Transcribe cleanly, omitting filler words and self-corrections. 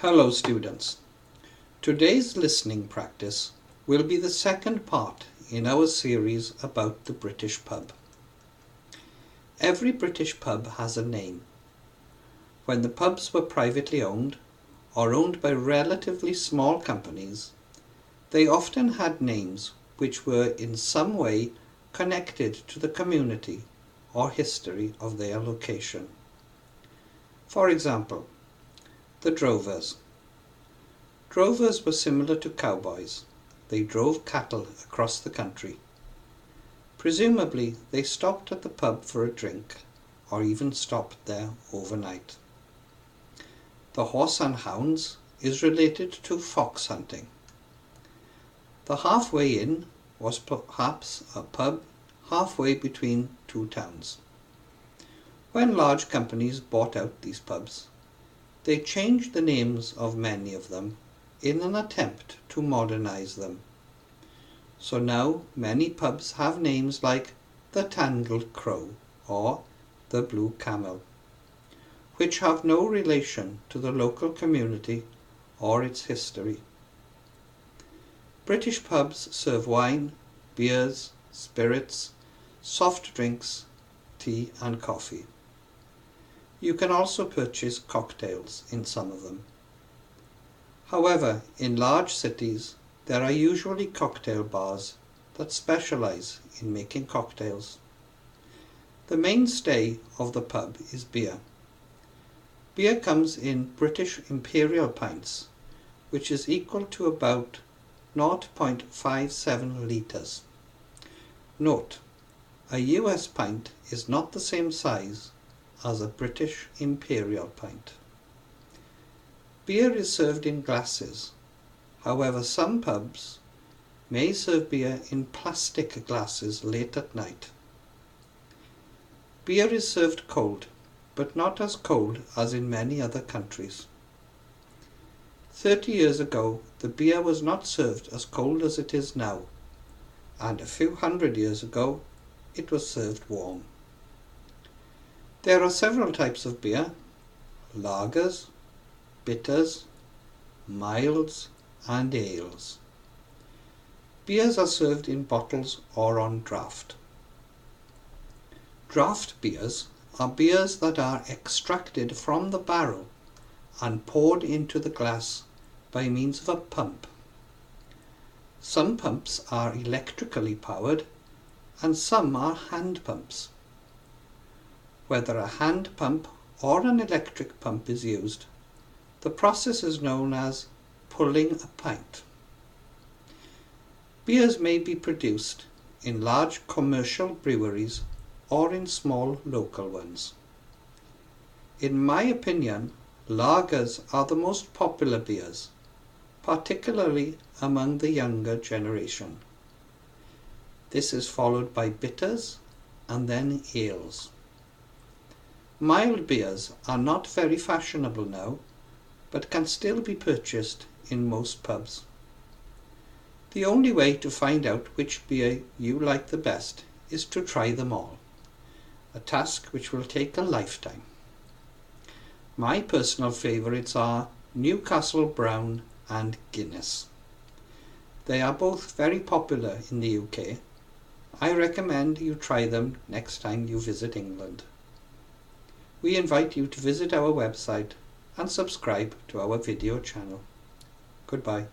Hello students. Today's listening practice will be the second part in our series about the British pub. Every British pub has a name. When the pubs were privately owned or owned by relatively small companies, they often had names which were in some way connected to the community or history of their location. For example, the drovers. Drovers were similar to cowboys. They drove cattle across the country. Presumably, they stopped at the pub for a drink, or even stopped there overnight. The horse and hounds is related to fox hunting. The Halfway Inn was perhaps a pub halfway between two towns. When large companies bought out these pubs, they changed the names of many of them in an attempt to modernize them. So now many pubs have names like the Tangled Crow or the Blue Camel, which have no relation to the local community or its history. British pubs serve wine, beers, spirits, soft drinks, tea and coffee. You can also purchase cocktails in some of them. However, in large cities, there are usually cocktail bars that specialize in making cocktails. The mainstay of the pub is beer. Beer comes in British imperial pints, which is equal to about 0.57 litres. Note, a US pint is not the same size as a British imperial pint. Beer is served in glasses. However, some pubs may serve beer in plastic glasses late at night. Beer is served cold, but not as cold as in many other countries. 30 years ago, the beer was not served as cold as it is now, and a few hundred years ago, it was served warm. There are several types of beer: lagers, bitters, milds, and ales. Beers are served in bottles or on draft. Draft beers are beers that are extracted from the barrel and poured into the glass by means of a pump. Some pumps are electrically powered and some are hand pumps. Whether a hand pump or an electric pump is used, the process is known as pulling a pint. Beers may be produced in large commercial breweries or in small local ones. In my opinion, lagers are the most popular beers, particularly among the younger generation. This is followed by bitters and then ales. Mild beers are not very fashionable now, but can still be purchased in most pubs. The only way to find out which beer you like the best is to try them all, a task which will take a lifetime. My personal favourites are Newcastle Brown and Guinness. They are both very popular in the UK. I recommend you try them next time you visit England. We invite you to visit our website and subscribe to our video channel. Goodbye.